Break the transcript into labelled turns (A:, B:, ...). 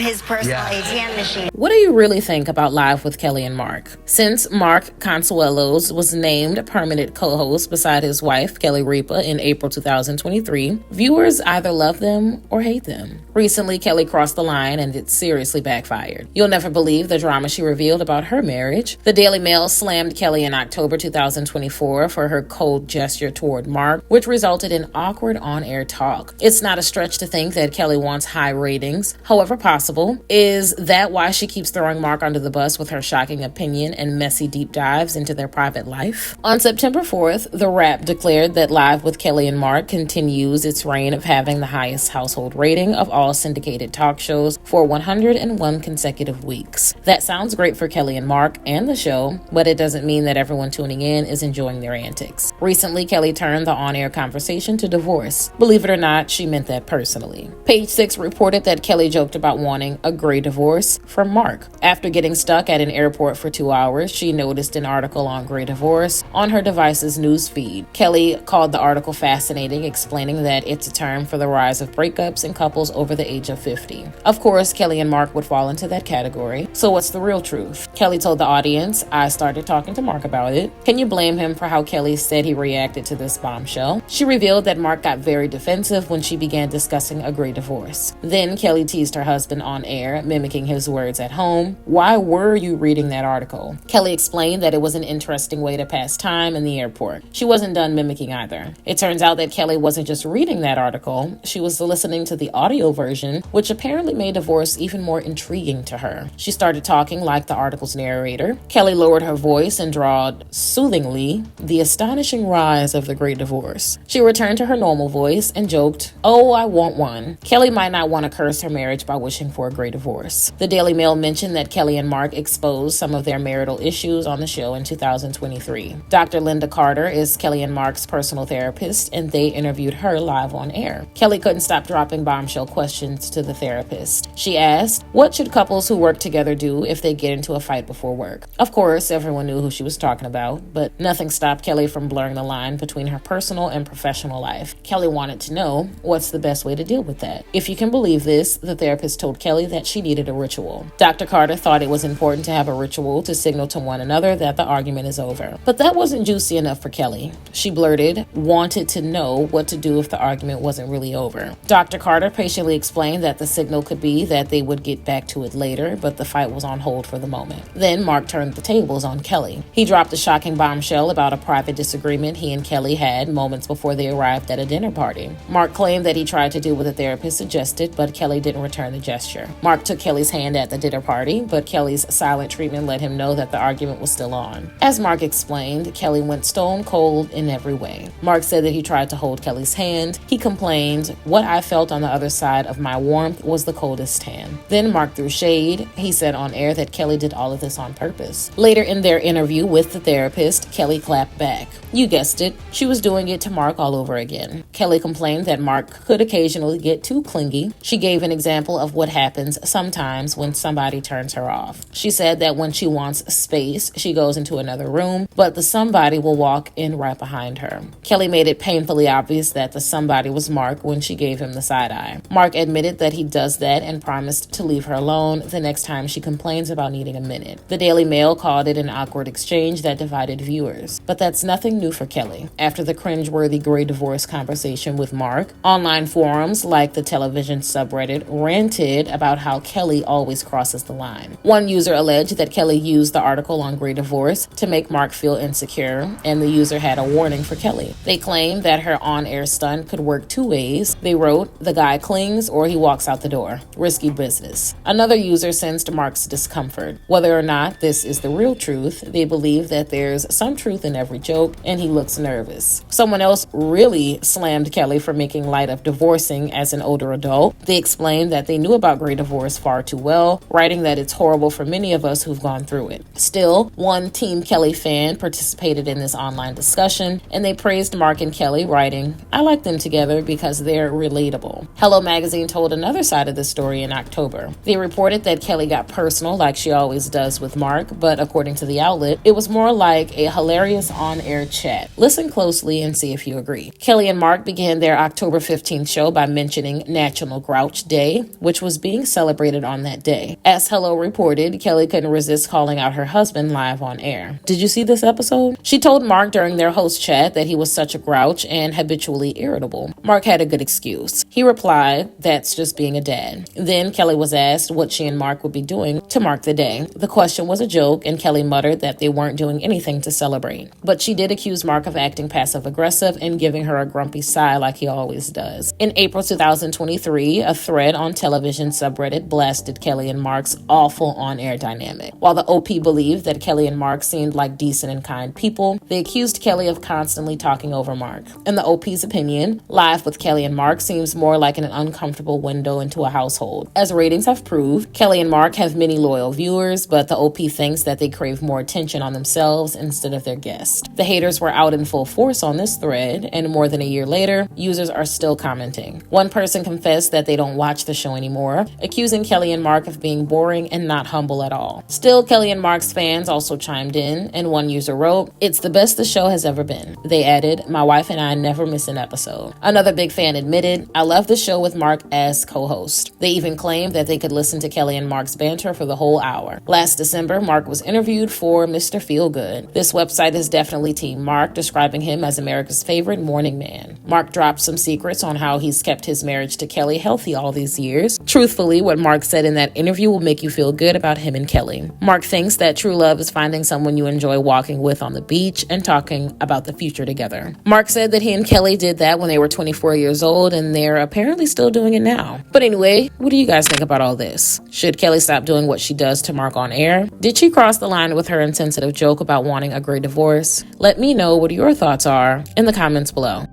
A: his personal ATM machine.
B: What do you really think about Live with Kelly and Mark? Since Mark Consuelos was named permanent co-host beside his wife, Kelly Ripa, in April 2023, viewers either love them or hate them. Recently, Kelly crossed the line and it seriously backfired. You'll never believe the drama she revealed about her marriage. The Daily Mail slammed Kelly in October 2024 for her cold gesture toward Mark, which resulted in awkward on-air talk. It's not a stretch to think that Kelly wants high ratings, however possible. Is that why she keeps throwing Mark under the bus with her shocking opinion and messy deep dives into their private life? On September 4th, The Wrap declared that Live with Kelly and Mark continues its reign of having the highest household rating of all syndicated talk shows for 101 consecutive weeks. That sounds great for Kelly and Mark and the show, but it doesn't mean that everyone tuning in is enjoying their antics. Recently, Kelly turned the on-air conversation to divorce. Believe it or not, she meant that personally. Page 6 reported that Kelly joked about wanting a gray divorce from Mark. After getting stuck at an airport for 2 hours, she noticed an article on gray divorce on her device's news feed. Kelly called the article fascinating, explaining that it's a term for the rise of breakups in couples over the age of 50. Of course, Kelly and Mark would fall into that category. So what's the real truth? Kelly told the audience, "I started talking to Mark about it." Can you blame him for how Kelly said he reacted to this bombshell? She revealed that Mark got very defensive when she began discussing a gray divorce. Then Kelly teased her husband on air, mimicking his words at home. "Why were you reading that article?" Kelly explained that it was an interesting way to pass time in the airport. She wasn't done mimicking either. It turns out that Kelly wasn't just reading that article, she was listening to the audio version, which apparently made divorce even more intriguing to her. She started talking like the article's narrator. Kelly lowered her voice and drawled soothingly, "The astonishing rise of the great divorce." She returned to her normal voice and joked, "Oh, I want one." Kelly might not want to curse her marriage by wishing for a great divorce. The Daily Mail mentioned that Kelly and Mark exposed some of their marital issues on the show in 2023. Dr. Linda Carter is Kelly and Mark's personal therapist, and they interviewed her live on air. Kelly couldn't stop dropping bombshell questions to the therapist. She asked, "What should couples who work together do if they get into a fight before work?" Of course, everyone knew who she was talking about, but nothing stopped Kelly from blurring the line between her personal and professional life. Kelly wanted to know, what's the best way to deal with that? If you can believe this, the therapist told Kelly that she needed a ritual. Dr. Carter thought it was important to have a ritual to signal to one another that the argument is over. But that wasn't juicy enough for Kelly. She blurted, wanted to know what to do if the argument wasn't really over. Dr. Carter patiently explained that the signal could be that they would get back to it later, but the fight was on hold for the moment. Then Mark turned the tables on Kelly. He dropped a shocking bombshell about a private disagreement he and Kelly had moments before they arrived at a dinner party. Mark claimed that he tried to do what the therapist suggested, but Kelly didn't return the gesture. Mark took Kelly's hand at the dinner party, but Kelly's silent treatment let him know that the argument was still on. As Mark explained, Kelly went stone cold in every way. Mark said that he tried to hold Kelly's hand. He complained, "What I felt on the other side of my warmth was the coldest hand." Then Mark threw shade. He said on air that Kelly did all of this on purpose. Later in their interview with the therapist, Kelly clapped back. You guessed it, she was doing it to Mark all over again. Kelly complained that Mark could occasionally get too clingy. She gave an example of what happens sometimes when somebody turns her off. She said that when she wants space, she goes into another room, but the somebody will walk in right behind her. Kelly made it painfully obvious that the somebody was Mark when she gave him the side eye. Mark admitted that he does that and promised to leave her alone the next time she complains about needing a minute. The Daily Mail called it an awkward exchange that divided viewers. But that's nothing new for Kelly. After the cringeworthy gray divorce conversation with Mark, online forums like the television subreddit ranted about how Kelly always crosses the line. One user alleged that Kelly used the article on gray divorce to make Mark feel insecure, and the user had a warning for Kelly. They claimed that her on-air stunt could work two ways. They wrote, "The guy clings or he walks out the door. Risky business." Another user sensed Mark's discomfort. Whether or not this is the real truth, they believe that there's some truth in every joke, and he looks nervous. Someone else really slammed Kelly for making light of divorcing as an older adult. They explained that they knew about gray divorce far too well, writing that it's horrible for many of us who've gone through it. Still, one Team Kelly fan participated in this online discussion, and they praised Mark and Kelly, writing, "I like them together because they're relatable." Hello Magazine told another side of the story story in October. They reported that Kelly got personal like she always does with Mark, but according to the outlet, it was more like a hilarious on-air chat. Listen closely and see if you agree. Kelly and Mark began their October 15th show by mentioning National Grouch Day, which was being celebrated on that day. As Hello reported, Kelly couldn't resist calling out her husband live on air. Did you see this episode? She told Mark during their host chat that he was such a grouch and habitually irritable. Mark had a good excuse. He replied, "That's just being a dad." Then Kelly was asked what she and Mark would be doing to mark the day. The question was a joke, and Kelly muttered that they weren't doing anything to celebrate. But she did accuse Mark of acting passive-aggressive and giving her a grumpy sigh like he always does. In April 2023, a thread on television subreddit blasted Kelly and Mark's awful on-air dynamic. While the OP believed that Kelly and Mark seemed like decent and kind people, they accused Kelly of constantly talking over Mark. In the OP's opinion, live with Kelly and Mark seems more like an uncomfortable window into a household. As ratings have proved, Kelly and Mark have many loyal viewers, but the OP thinks that they crave more attention on themselves instead of their guests. The haters were out in full force on this thread, and more than a year later, users are still commenting. One person confessed that they don't watch the show anymore, accusing Kelly and Mark of being boring and not humble at all. Still, Kelly and Mark's fans also chimed in, and one user wrote, "It's the best the show has ever been." They added, "My wife and I never miss an episode." Another big fan admitted, "I love the show with Mark as co-host." They even claimed that they could listen to Kelly and Mark's banter for the whole hour. Last December, Mark was interviewed for Mr. Feelgood. This website is definitely Team Mark, describing him as America's favorite morning man. Mark dropped some secrets on how he's kept his marriage to Kelly healthy all these years. Truthfully, what Mark said in that interview will make you feel good about him and Kelly. Mark thinks that true love is finding someone you enjoy walking with on the beach and talking about the future together. Mark said that he and Kelly did that when they were 24 years old, and they're apparently still doing it now. But anyway, what do you guys think about all this? Should Kelly stop doing what she does to Mark on air? Did she cross the line with her insensitive joke about wanting a great divorce? Let me know what your thoughts are in the comments below.